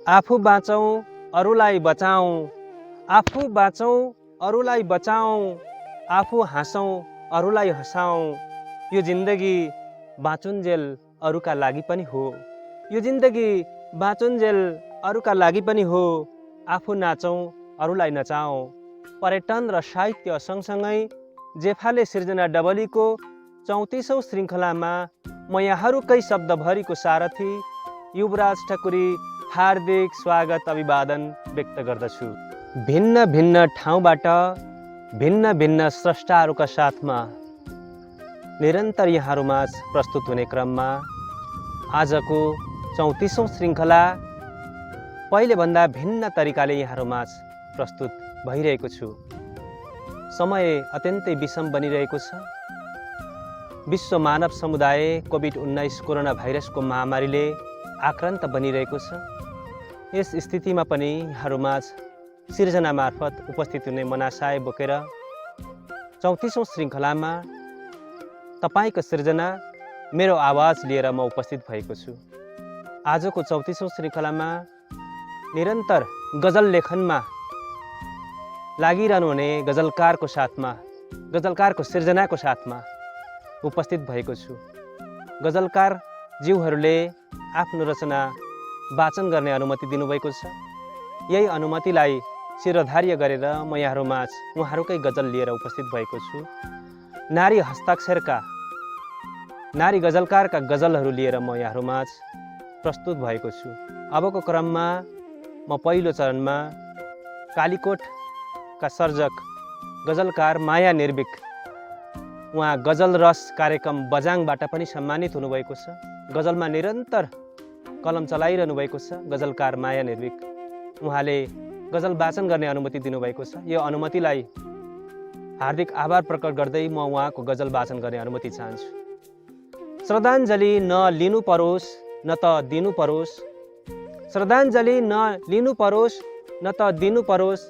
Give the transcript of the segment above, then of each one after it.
आफू बाँचौँ अरूलाई बचाऊँ, आफू बाँचौँ अरूलाई बचाऊँ, आफू हाँसौँ अरूलाई हँसाऊँ। यो जिन्दगी बाँचुन्जेल अरूका लागि पनि हो, यो जिन्दगी बाँचुन्जेल अरूका लागि पनि हो। आफू नाचौँ अरूलाई नचाऊँ। पर्यटन र साहित्य सँगसँगै जेफाले सिर्जना डबलीको 34औं श्रृङ्खलामा म यहाँहरूकै शब्दभरिको सारथी युवराज ठकुरी हार्दिक स्वागत अभिवादन व्यक्त गर्दछु। भिन्न भिन्न ठाउँबाट भिन्न भिन्न स्रष्टाहरूका साथमा निरन्तर यहाँहरूमाझ प्रस्तुत हुने क्रममा आजको 34औं श्रृङ्खला पहिलेभन्दा भिन्न तरिकाले यहाँहरूमाझ प्रस्तुत भइरहेको छु। समय अत्यन्तै विषम बनिरहेको छ। विश्व मानव समुदाय कोभिड-19 कोरोना भाइरसको महामारीले आक्रान्त बनिरहेको छ। यस स्थितिमा पनि यहाँहरूमाझ सिर्जना मार्फत उपस्थित हुने मनासाय बोकेर 34औं श्रृङ्खलामा तपाईँको सिर्जना मेरो आवाज लिएर म उपस्थित भएको छु। आजको 34औं श्रृङ्खलामा निरन्तर गजल लेखनमा लागिरहनु हुने गजलकारको साथमा, गजलकारको सिर्जनाको साथमा उपस्थित भएको छु। गजलकार ज्यूहरूले आफ्नो रचना वाचन गर्ने अनुमति दिनुभएको छ। यही अनुमतिलाई शिरोधार्य गरेर म यहाँहरूमाझ उहाँहरूकै गजल लिएर उपस्थित भएको छु। नारी हस्ताक्षरका, नारी गजलकारका गजलहरू लिएर म यहाँहरूमाझ प्रस्तुत भएको छु। अबको क्रममा म पहिलो चरणमा कालीकोटका सर्जक गजलकार माया निर्भिक, उहाँ गजल रस कार्यक्रम बजाङबाट पनि सम्मानित हुनुभएको छ। गजलमा निरन्तर कलम चलाइरहनु भएको छ गजलकार माया निर्भिक। उहाँले गजल वाचन गर्ने अनुमति दिनुभएको छ। यो अनुमतिलाई हार्दिक आभार प्रकट गर्दै म उहाँको गजल वाचन गर्ने अनुमति चाहन्छु। श्रद्धाञ्जली न लिनु परोस् न त दिनु परोस्, श्रद्धाञ्जली न लिनु परोस् न त दिनु परोस्,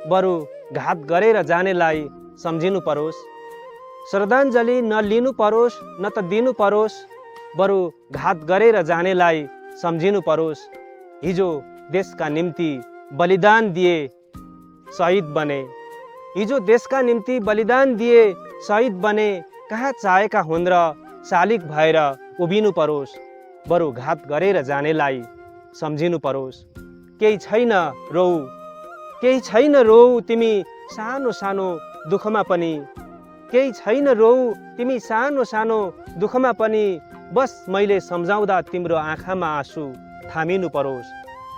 बरु घात गरेर जानेलाई सम्झिनु परोस्। श्रद्धाञ्जली न लिनु परोस् न त दिनु परोस्, बरु घात गरेर जानेलाई सम्झिनु परोस्। हिजो देशका निम्ति बलिदान दिए शहीद बने, हिजो देशका निम्ति बलिदान दिए शहीद बने, कहाँ चाहेका हुन् र शालिक भएर उभिनु परोस्, बरु घात गरेर जानेलाई सम्झिनु परोस्। केही छैन रौ, केही छैन रौ तिमी सानो सानो दुःखमा पनि, केही छैन रौ तिमी सानो सानो दुःखमा पनि, बस मैले सम्झाउँदा तिम्रो आँखामा आँसु थामिनु परोस्,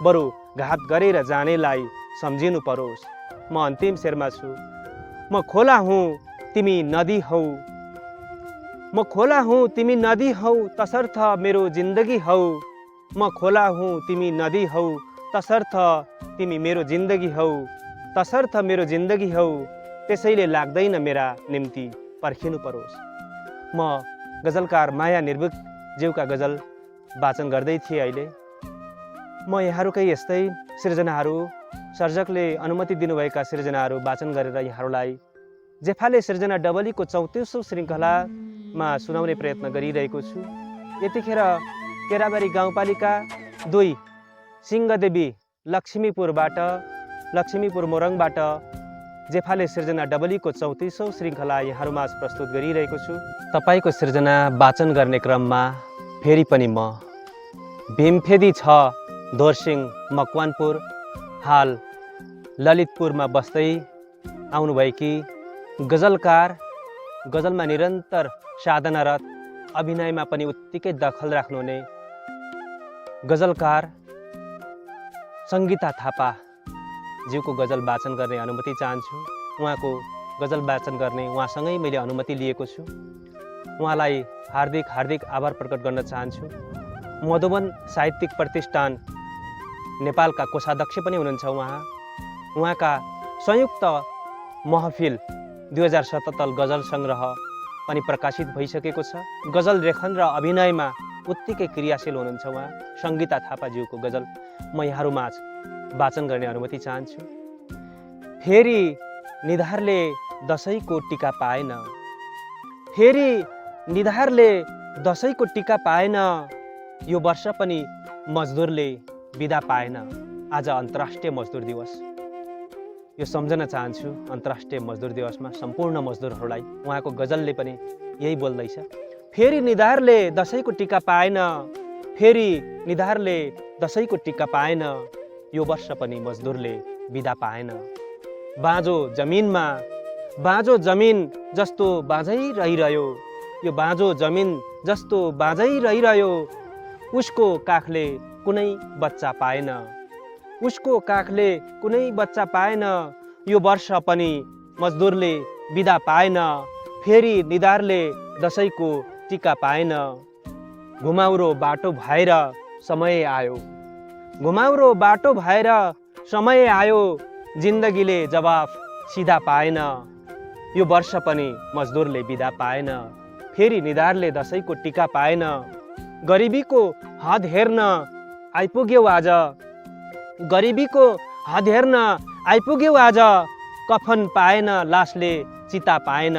बरु घात गरेर जानेलाई सम्झिनु परोस्। म अन्तिम शेरमा छु। म खोला हुँ तिमी नदी हौ, म खोला हुँ तिमी नदी हौ, तसर्थ मेरो जिन्दगी हौ। म खोला हुँ तिमी नदी हौ, तसर्थ तिमी मेरो जिन्दगी हौ, तसर्थ मेरो जिन्दगी हौ। त्यसैले लाग्दैन मेरा निम्ति पर्खिनु परोस्। म गजलकार माया निर्भिक ज्यूका गजल वाचन गर्दै थिएँ। अहिले म यहाँहरूकै यस्तै सिर्जनाहरू, सर्जकले अनुमति दिनुभएका सिर्जनाहरू वाचन गरेर यहाँहरूलाई जेफाले सिर्जना डबलीको 34औं श्रृङ्खलामा सुनाउने प्रयत्न गरिरहेको छु। यतिखेर केराबारी गाउँपालिका 2 सिंहदेवी लक्ष्मीपुरबाट, लक्ष्मीपुर मोरङबाट जेफाले सिर्जना डबलीको 34औं श्रृङ्खला यहाँहरूमाझ प्रस्तुत गरिरहेको छु। तपाईँको सिर्जना वाचन गर्ने क्रममा फेरि पनि म भीमफेदी छ धोरसिङ मकवानपुर, हाल ललितपुरमा बस्दै आउनुभएकी गजलकार, गजलमा निरन्तर साधनारत, अभिनयमा पनि उत्तिकै दखल राख्नुहुने गजलकार सङ्गीता थापा ज्यूको गजल वाचन गर्ने अनुमति चाहन्छु। उहाँको गजल वाचन गर्ने उहाँसँगै मैले अनुमति लिएको छु। उहाँलाई हार्दिक हार्दिक आभार प्रकट गर्न चाहन्छु। मधुबन साहित्यिक प्रतिष्ठान नेपालका कोषाध्यक्ष पनि हुनुहुन्छ उहाँ। उहाँका संयुक्त महफिल 2077 गजल सङ्ग्रह पनि प्रकाशित भइसकेको छ। गजल लेखन र अभिनयमा उत्तिकै क्रियाशील हुनुहुन्छ उहाँ। सङ्गीता थापाज्यूको गजल म यहाँहरूमाझ वाचन गर्ने अनुमति चाहन्छु। फेरि निधारले दसैँको टिका पाएन, फेरि निधारले दसैँको टिका पाएन, यो वर्ष पनि मजदुरले बिदा पाएन। आज अन्तर्राष्ट्रिय मजदुर दिवस। यो सम्झन चाहन्छु अन्तर्राष्ट्रिय मजदुर दिवसमा सम्पूर्ण मजदुरहरूलाई उहाँको गजलले पनि यही बोल्दैछ। फेरि निधारले दसैँको टिका पाएन, फेरि निधारले दसैँको टिका पाएन, यो वर्ष पनि मजदुरले बिदा पाएन। बाँझो जमिन जस्तो बाँझै रहिरह्यो, यो बाँझो जमिन जस्तो बाँझै रहिरह्यो, उसको काखले कुनै बच्चा पाएन, उसको काखले कुनै बच्चा पाएन, यो वर्ष पनि मजदुरले बिदा पाएन, फेरि निधारले दसैँको टिका पाएन। घुमाउरो बाटो भएर समय आयो, घुमाउरो बाटो भएर समय आयो, जिन्दगीले जवाफ सिधा पाएन, यो वर्ष पनि मजदुरले बिदा पाएन, फेरि निधारले दसैँको टिका पाएन। गरिबीको हद हेर्न आइपुग्यो आज, गरिबीको हद हेर्न आइपुग्यो आज, कफन पाएन लासले चिता पाएन,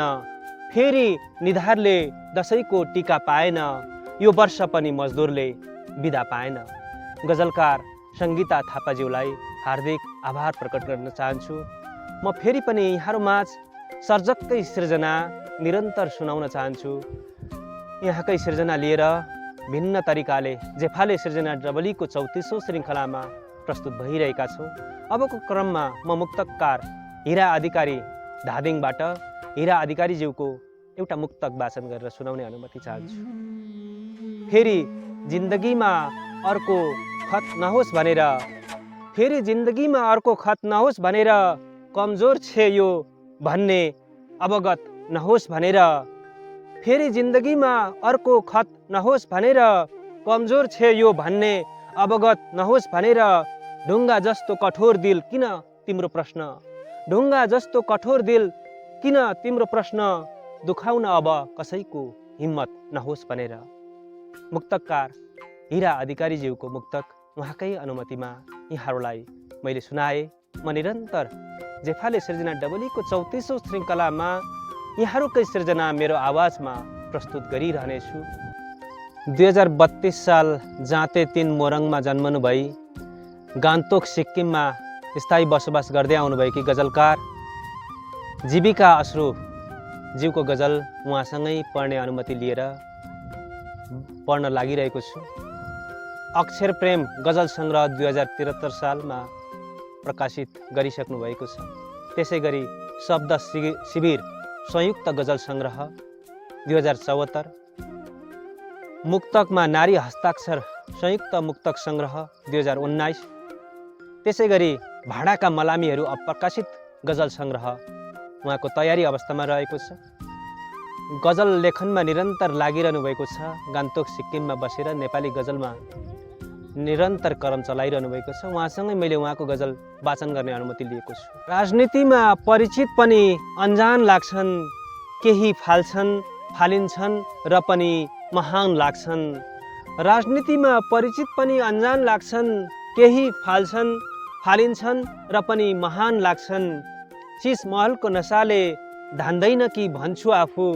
फेरि निधारले दसैँको टिका पाएन, यो वर्ष पनि मजदुरले बिदा पाएन। गजलकार सङ्गीता थापाज्यूलाई हार्दिक आभार प्रकट गर्न चाहन्छु। म फेरि पनि यहाँहरूमाझ सर्जककै सृजना निरन्तर सुनाउन चाहन्छु। यहाँकै सृजना लिएर भिन्न तरिकाले जेफाले सृजना डबलीको 34औं श्रृङ्खलामा प्रस्तुत भइरहेका छौँ। अबको क्रममा म मुक्तकार हिरा अधिकारी धादिङबाट हिरा अधिकारीज्यूको एउटा मुक्तक वाचन गरेर सुनाउने अनुमति चाहन्छु। फेरि जिन्दगीमा अर्को खत नहोस् भनेर, फेरि जिन्दगीमा अर्को खत नहोस् भनेर, कमजोर छे यो भन्ने अवगत नहोस् भनेर, फेरि जिन्दगीमा अर्को खत नहोस् भनेर, कमजोर छे यो भन्ने अवगत नहोस् भनेर, ढुङ्गा जस्तो कठोर दिल किन तिम्रो प्रश्न, ढुङ्गा जस्तो कठोर दिल किन तिम्रो प्रश्न, दुखाउन अब कसैको हिम्मत नहोस् भनेर। मुक्तकार हिरा अधिकारीज्यूको मुक्तक उहाँकै अनुमतिमा यहाँहरूलाई मैले सुनाएँ। म निरन्तर जेफाले सृजना डबलीको 34औं श्रृङ्खलामा यहाँहरूकै सृजना मेरो आवाजमा प्रस्तुत गरिरहनेछु। 2032 साल जाँते 3 मोरङमा जन्मनु भई गान्तोक सिक्किममा स्थायी बसोबास गर्दै आउनुभएकी गजलकार जीविका अश्रु ज्यूको गजल उहाँसँगै पढ्ने अनुमति लिएर पढ्न लागिरहेको छु। अक्षर प्रेम गजल सङ्ग्रह 2073 सालमा प्रकाशित गरिसक्नु भएको छ। त्यसै गरी शब्द शिविर संयुक्त गजल सङ्ग्रह 2074, मुक्तकमा नारी हस्ताक्षर संयुक्त मुक्तक सङ्ग्रह 2019, त्यसै गरी भाडाका मलामीहरू अप्रकाशित गजल सङ्ग्रह उहाँको तयारी अवस्थामा रहेको छ। गजल लेखनमा निरन्तर लागिरहनु भएको छ। गान्तोक सिक्किममा बसेर नेपाली गजलमा निरन्तर कलम चलाइरहनु भएको छ। उहाँसँगै मैले उहाँको गजल वाचन गर्ने अनुमति लिएको छु। राजनीतिमा परिचित पनि अनजान लाग्छन्, केही फाल्छन् फालिन्छन् र पनि महान लाग्छन्। राजनीतिमा परिचित पनि अनजान लाग्छन्, केही फाल्छन् फालिन्छन् र पनि महान लाग्छन्। शीश महलको नसाले धान्दैन कि भन्छु आफू,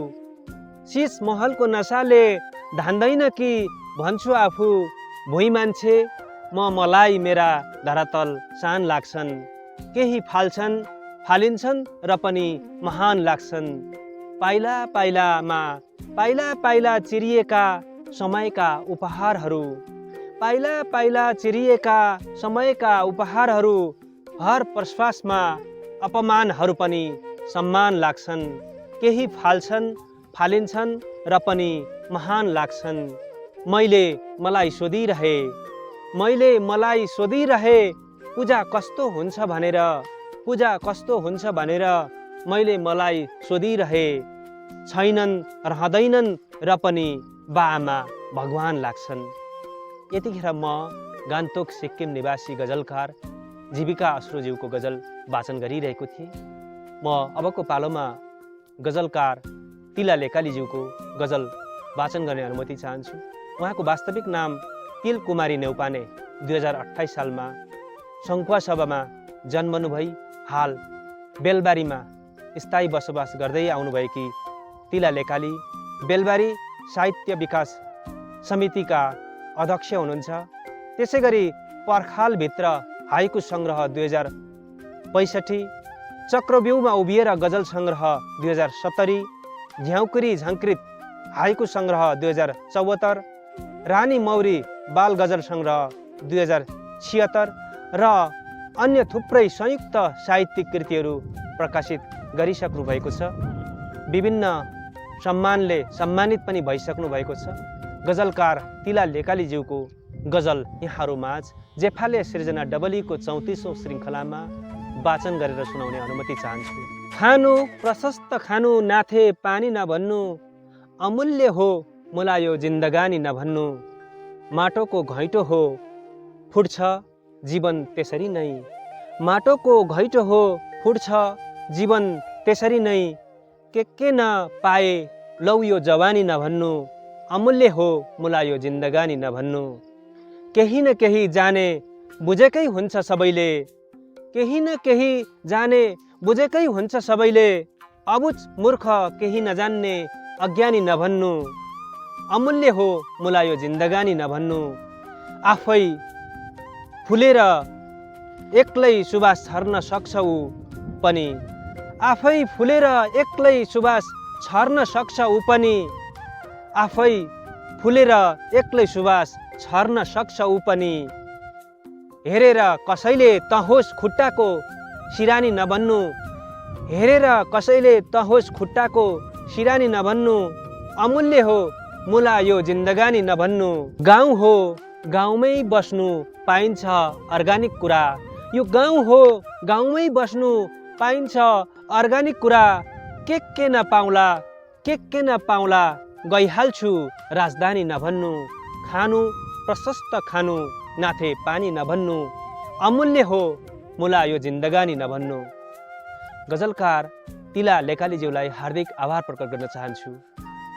शीश महलको नसाले धान्दैन कि भन्छु आफू। भुइँ मान्छे मलाई मेरा धरातल सान लाग्छन्, केही फाल्छन् फालिन्छन् र पनि महान लाग्छन्। पाइला पाइला चिरिएका समयका उपहारहरू, पाइला पाइला चिरिएका समयका उपहारहरू, हर प्रश्वासमा अपमानहरू पनि सम्मान लाग्छन्। केही फाल्छन् फालिन्छन् र पनि महान लाग्छन्। मैले मलाई सोधिरहे पूजा कस्तो हुन्छ भनेर, पूजा कस्तो हुन्छ भनेर मैले मलाई सोधिरहे। छैनन् रहँदैनन् र पनि बाआमा भगवान लाग्छन्। यतिखेर म गान्तोक सिक्किम निवासी गजलकार जीविका अश्रुज्यूको गजल वाचन गरिरहेको थिएँ। म अबको पालोमा गजलकार तिला लेकालीज्यूको गजल वाचन गर्ने अनुमति चाहन्छु। उहाँको वास्तविक नाम तिल कुमारी नेउपाने। 2028 सालमा सङ्खुवासभामा जन्मनु भई हाल बेलबारीमा स्थायी बसोबास गर्दै आउनुभएकी तिला लेकाली बेलबारी साहित्य विकास समितिका अध्यक्ष हुनुहुन्छ। त्यसै गरी पर्खालभित्र हाइकु सङ्ग्रह 2065, चक्रव्यूहमा उभिएर गजल सङ्ग्रह 2070, झ्याउकुरी झङ्कृत हाइकु सङ्ग्रह 2074, रानी मौरी बाल गजल सङ्ग्रह 2076 र अन्य थुप्रै संयुक्त साहित्यिक कृतिहरू प्रकाशित गरिसक्नु भएको छ। विभिन्न सम्मानले सम्मानित पनि भइसक्नु भएको छ। गजलकार तिला लेकालीज्यूको गजल यहाँहरूमाझ जेफाले सिर्जना डबलीको 34औं श्रृङ्खलामा वाचन गरेर सुनाउने अनुमति चाहन्छु। खानु प्रशस्त खानु नाथे पानी नभन्नु, अमूल्य हो मुलायो जिन्दगानी नभन्नु, माटोको घैँटो हो फुट्छ जीवन त्यसरी नै, माटोको घैँटो हो फुट्छ जीवन त्यसरी नै, के न पाए लौ यो जवानी नभन्नु, अमूल्य हो मुलायो जिन्दगानी नभन्नु, केही न केही जाने बुझेकै हुन्छ सबैले, केही न केही जाने बुझेकै हुन्छ सबैले, अबुझ मूर्ख केही नजान्ने अज्ञानी नभन्नु, अमूल्य हो मुलायो जिन्दगानी नभन्नु, आफै फुलेर एक्लै सुबास छर्न सक्छ ऊ पनि, आफै फुलेर एक्लै सुबास छर्न सक्छ ऊ पनि, आफै फुलेर एक्लै सुबास छर्न सक्छ ऊ पनि, हेरेर कसैले तहोस् खुट्टाको सिरानी नभन्नु, हेरेर कसैले तहोस् खुट्टाको सिरानी नभन्नु, अमूल्य हो मुला यो जिन्दगानी नभन्नु, गाउँ हो गाउँमै बस्नु पाइन्छ अर्गानिक कुरा, यो गाउँ हो गाउँमै बस्नु पाइन्छ अर्गानिक कुरा, के नपाउला के नपाउला गइहाल्छु राजधानी नभन्नु, खानु प्रशस्त खानु नाथे पानी नभन्नु, अमूल्य हो मुला यो जिन्दगानी नभन्नु। गजलकार तिला लेकालीज्यूलाई हार्दिक आभार प्रकट गर्न चाहन्छु।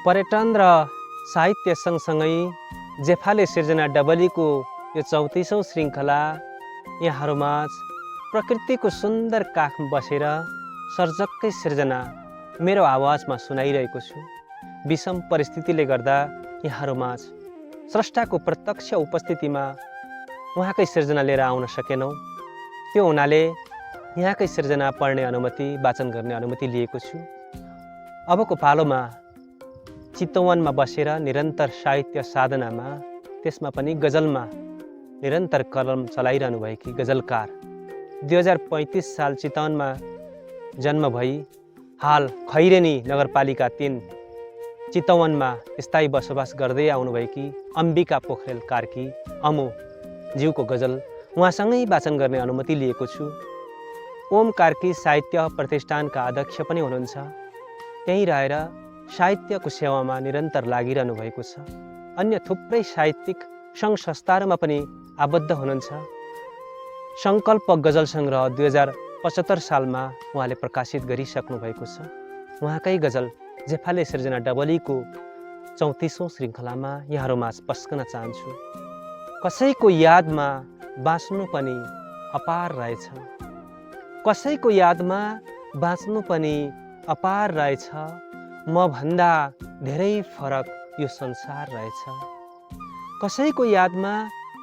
पर्यटन र साहित्य सँगसँगै जेफाले सिर्जना डबलीको यो 34औं श्रृङ्खला यहाँहरूमाझ प्रकृतिको सुन्दर काखमा बसेर सर्जककै सिर्जना मेरो आवाजमा सुनाइरहेको छु। विषम परिस्थितिले गर्दा यहाँहरूमाझ स्रष्टाको प्रत्यक्ष उपस्थितिमा उहाँकै सिर्जना लिएर आउन सकेनौँ। त्यो हुनाले यहाँकै सिर्जना पढ्ने अनुमति, वाचन गर्ने अनुमति लिएको छु। अबको पालोमा चितवनमा बसेर निरन्तर साहित्य साधनामा, त्यसमा पनि गजलमा निरन्तर कलम चलाइरहनु भएकी गजलकार 2035 साल चितवनमा जन्म भई हाल खैरेनी नगरपालिका 3 चितवनमा स्थायी बसोबास गर्दै आउनुभएकी अम्बिका पोखरेल कार्की अमो ज्यूको गजल उहाँसँगै वाचन गर्ने अनुमति लिएको छु। ओम कार्की साहित्य प्रतिष्ठानका अध्यक्ष पनि हुनुहुन्छ। त्यहीँ रहेर साहित्यको सेवामा निरन्तर लागिरहनु भएको छ। अन्य थुप्रै साहित्यिक सङ्घ संस्थाहरूमा पनि आबद्ध हुनुहुन्छ। सङ्कल्प गजल सङ्ग्रह 2075 सालमा उहाँले प्रकाशित गरिसक्नु भएको छ। उहाँकै गजल जेफाले सिर्जना डबलीको 34औं श्रृङ्खलामा यहाँहरूमाझ पस्कन चाहन्छु। कसैको यादमा बाँच्नु पनि अपार रहेछ, कसैको यादमा बाँच्नु पनि अपार रहेछ, म भन्दा धेरै फरक यो संसार रहेछ, कसैको यादमा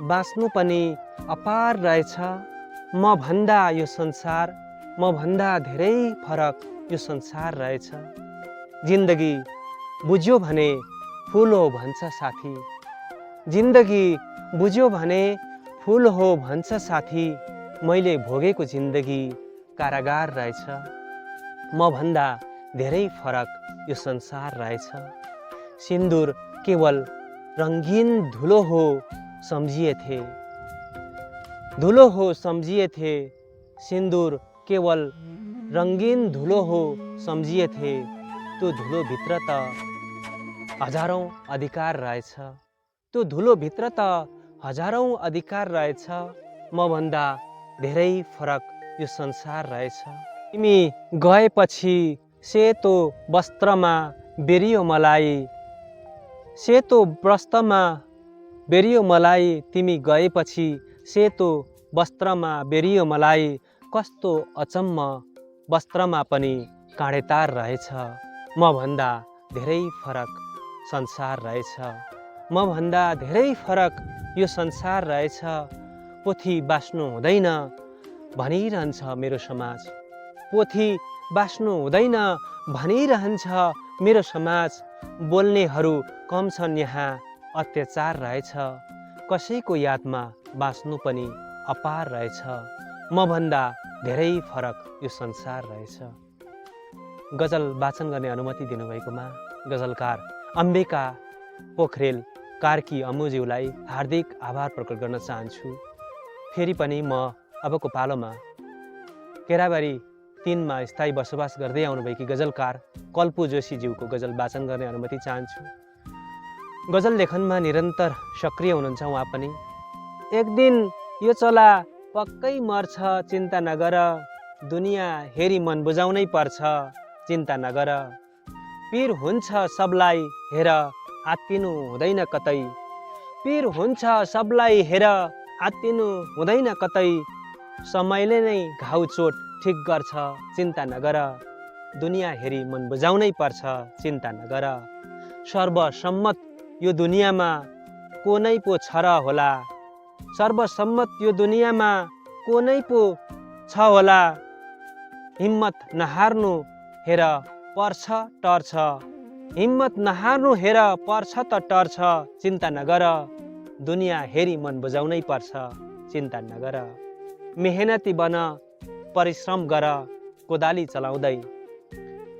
बाँच्नु पनि अपार रहेछ, म भन्दा यो संसार, म भन्दा धेरै फरक यो संसार रहेछ, जिन्दगी बुझ्यो भने फुल हो भन्छ साथी, जिन्दगी बुझ्यो भने फुल हो भन्छ साथी, मैले भोगेको जिन्दगी कारागार रहेछ, म भन्दा धेरै फरक यो संसार रहेछ, सिन्दुर केवल रङ्गीन धुलो हो सम्झिएथे, धुलो हो सम्झिएथे, सिन्दुर केवल रङ्गीन धुलो हो सम्झिएथे, त्यो धुलोभित्र त हजारौँ अधिकार रहेछ, त्यो धुलोभित्र त हजारौँ अधिकार रहेछ, म भन्दा धेरै फरक यो संसार रहेछ, तिमी गएपछि सेतो वस्त्रमा बेरियो मलाई, सेतो वस्त्रमा बेरियो मलाई, तिमी गएपछि सेतो वस्त्रमा बेरियो मलाई, कस्तो अचम्म वस्त्रमा पनि काँडेतार रहेछ, म भन्दा धेरै फरक संसार रहेछ, म भन्दा धेरै फरक यो संसार रहेछ, पोथी बाँच्नु हुँदैन भनिरहन्छ मेरो समाज। पोथी बाँच्नु हुँदैन भनिरहन्छ मेरो समाज। बोल्नेहरू कम छन् यहाँ अत्याचार रहेछ। कसैको यादमा बाँच्नु पनि अपार रहेछ। मभन्दा धेरै फरक यो संसार रहेछ। गजल वाचन गर्ने अनुमति दिनुभएकोमा गजलकार अम्बिका पोखरेल कार्की अम्मुज्यूलाई हार्दिक आभार प्रकट गर्न चाहन्छु। फेरि पनि म अबको पालोमा केराबारी 3 मा स्थायी बसोबास गर्दै आउनुभएकी गजलकार कल्पु जोशीज्यूको गजल वाचन गर्ने अनुमति चाहन्छु। गजल लेखनमा निरन्तर सक्रिय हुनुहुन्छ उहाँ पनि। एक दिन यो चला पक्कै मर्छ चिन्ता नगर, दुनियाँ हेरी मन बुझाउनै पर्छ चिन्ता नगर। पीर हुन्छ सबलाई हेर आत्तिनु हुँदैन कतै, पीर हुन्छ सबलाई हेर आत्तिनु हुँदैन कतै। समयले नै घाउ चोट ठिक गर्छ चिन्ता नगर, दुनियाँ हेरी मन बुझाउनै पर्छ चिन्ता नगर। सर्वसम्मत यो दुनियाँमा को नै पो छ र होला, सर्वसम्मत यो दुनियाँमा को नै पो छ होला। हिम्मत नहार्नु हेर पर्छ टर्छ, हिम्मत नहार्नु हेर पर्छ त टर्छ चिन्ता नगर। दुनियाँ हेरी मन बुझाउनै पर्छ चिन्ता नगर। मेहनती बन परिश्रम गर कोदाली चलाउँदै,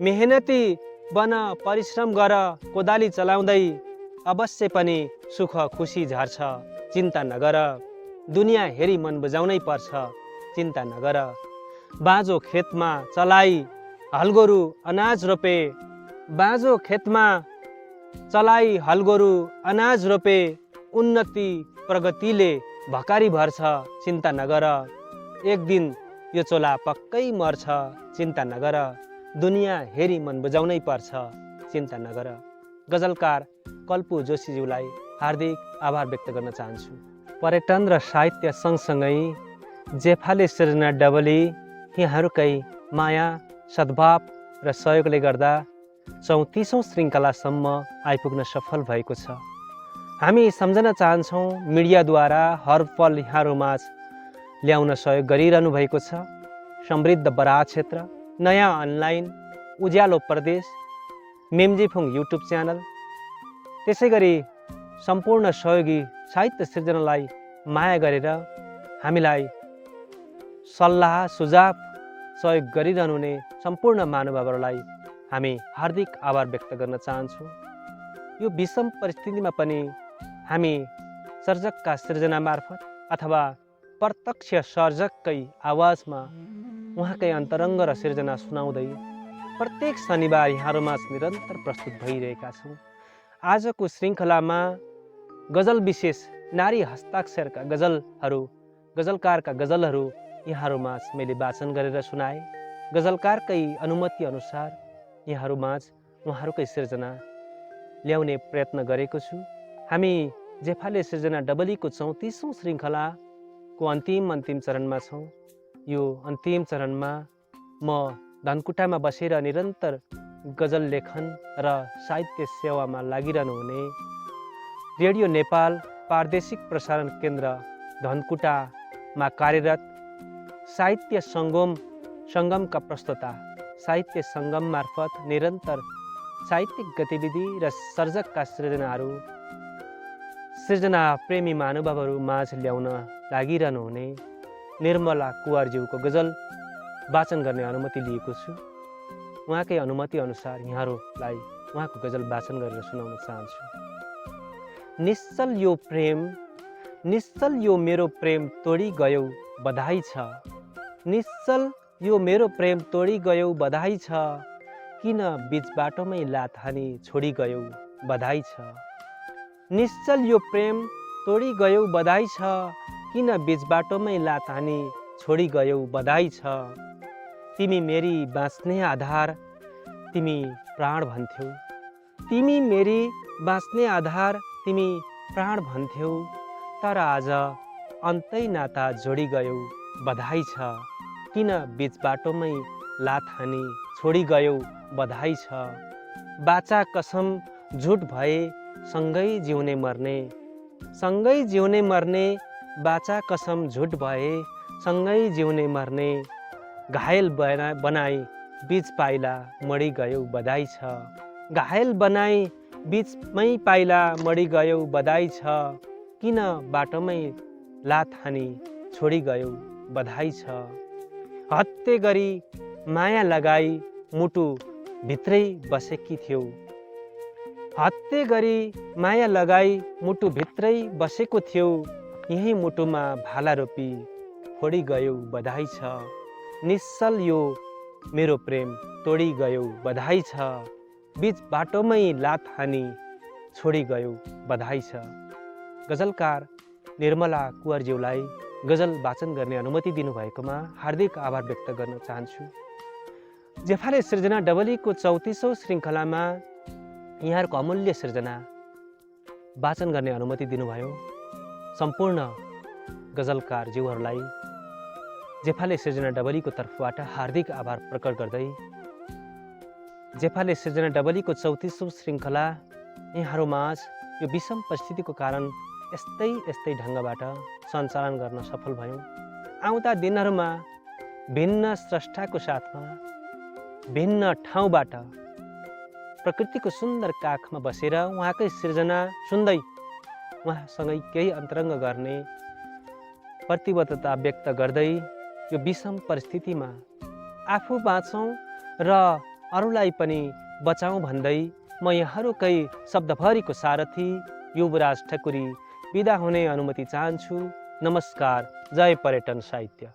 मेहनती बन परिश्रम गर कोदाली चलाउँदै। अवश्य पनि सुख खुसी झर्छ चिन्ता नगर, दुनियाँ हेरी मन बुझाउनै पर्छ चिन्ता नगर। बाँझो खेतमा चलाई हलगोरु अनाज रोपे, बाँझो खेतमा चलाई हलगोरु अनाज रोपे। उन्नति प्रगतिले भकारी भर्छ चिन्ता नगर, एक दिन यो चोला पक्कै मर्छ चिन्ता नगर। दुनियाँ हेरी मन बुझाउनै पर्छ चिन्ता नगर। गजलकार कल्पु जोशीज्यूलाई हार्दिक आभार व्यक्त गर्न चाहन्छु। पर्यटन र साहित्य सँगसँगै जेफाले सृजना डबली यहाँहरूकै माया सद्भाव र सहयोगले गर्दा 34औं श्रृङ्खलासम्म आइपुग्न सफल भएको छ। हामी सम्झन चाहन्छौँ मिडियाद्वारा हर पल यहाँहरूमाझ ल्याउन सहयोग गरिरहनु भएको छ। समृद्ध बराह क्षेत्र, नयाँ अनलाइन, उज्यालो प्रदेश, मेमजिफुङ युट्युब च्यानल, त्यसै गरी सम्पूर्ण सहयोगी साहित्य सिर्जनालाई माया गरेर हामीलाई सल्लाह सुझाव सहयोग गरिरहनुहुने सम्पूर्ण महानुभावहरूलाई हामी हार्दिक आभार व्यक्त गर्न चाहन्छौँ। यो विषम परिस्थितिमा पनि हामी सर्जकका सृजना मार्फत अथवा प्रत्यक्ष सर्जककै आवाजमा उहाँकै अन्तरङ्ग र सिर्जना सुनाउँदै प्रत्येक शनिबार यहाँहरूमा निरन्तर प्रस्तुत भइरहेका छौँ। आजको श्रृङ्खलामा गजल विशेष नारी हस्ताक्षरका गजलहरू, गजलकारका गजलहरू यहाँहरूमाझ मैले वाचन गरेर सुनाएँ। गजलकारकै अनुमति अनुसार यहाँहरूमाझ उहाँहरूकै सिर्जना ल्याउने प्रयत्न गरेको छु। हामी जेफाले सृजना डबलीको 34औं श्रृङ्खलाको अन्तिम चरणमा छौँ। यो अन्तिम चरणमा म धनकुटामा बसेर निरन्तर गजल लेखन र साहित्य सेवामा लागिरहनुहुने रेडियो नेपाल प्रादेशिक प्रसारण केन्द्र धनकुटामा कार्यरत साहित्य सङ्गमका प्रस्तोता, साहित्य सङ्गम मार्फत निरन्तर साहित्यिक गतिविधि र सर्जकका सृजना प्रेमी महानुभावहरू माझ ल्याउन लागिरहनुहुने निर्मला कुवारज्यूको गजल वाचन गर्ने अनुमति लिएको छु। उहाँकै अनुमति अनुसार यहाँहरूलाई उहाँको गजल वाचन गरेर सुनाउन चाहन्छु। निश्चल यो प्रेम, निश्चल यो मेरो प्रेम तोडी गयौ बधाई छ, निश्चल यो मेरो प्रेम तोडी गयौ बधाई छ। किन बीच बाटोमै लात हानी छोडी गयौ बधाई छ। निश्चल यो प्रेम तोडी गयौ बधाई छ, किन बीच बाटोमै लात हानी छोडी गयौ बधाई छ। तिमी मेरी बाँच्ने आधार, तिमी प्राण भन्थ्यौ, तिमी मेरी बाँच्ने आधार, तिमी प्राण भन्थ्यौ। तर आज अन्तै नाता जोडी गयौ बधाई छ, किन बीच बाटोमै लात हानी छोडी गयौ बधाई छ। बाचा कसम झुट भए सँगै जिउने मर्ने, सँगै जिउने मर्ने बाचा कसम झुट भए सँगै जिउने मर्ने, घायल बनाई बीच पाइला मरि गयौ बधाई छ। घायल बनाई बीचमै पाइला मरि गयौ बधाई छ। किन बाटोमै लात हानी छोडी गयौ बधाई छ। हत्ते गरी माया लगाई मुटु भित्रै बसेकी थियौ। हत्ते गरी माया लगाई मुटु भित्रै बसेको थियौ। यही मुटुमा भाला रोपी फोडी गयौ बधाई छ। निश्चल यो मेरो प्रेम तोडी गयौ बधाई छ। बीच बाटोमै लात हानी छोडी गयौ बधाई छ। गजलकार निर्मला कुँवरज्यूलाई गजल वाचन गर्ने अनुमति दिनुभएकोमा हार्दिक आभार व्यक्त गर्न चाहन्छु। जेफाले सृजना डबलीको 34औं श्रृङ्खलामा यहाँहरूको अमूल्य सृजना वाचन गर्ने अनुमति दिनुभयो। सम्पूर्ण गजलकार ज्यूहरूलाई जेफाले सृजना डबलीको तर्फबाट हार्दिक आभार प्रकट गर्दै जेफाले सृजना डबलीको 34औं श्रृङ्खला यहाँहरू माझ यो विषम परिस्थितिको कारण यस्तै ढङ्गबाट सञ्चालन गर्न सफल भयौँ। आउँदा दिनहरूमा भिन्न स्रष्टाको साथमा भिन्न ठाउँबाट प्रकृतिको सुन्दर काखमा बसेर उहाँकै सृजना सुन्दै उहाँसँगै केही अन्तरङ्ग गर्ने प्रतिबद्धता व्यक्त गर्दै यो विषम परिस्थितिमा आफू बाँचौँ र अरूलाई पनि बचाउँ भन्दै म यहाँहरूकै शब्दभरिको सारथी युवराज ठकुरी बिदा हुने अनुमति चाहन्छु। नमस्कार। जय पर्यटन साहित्य।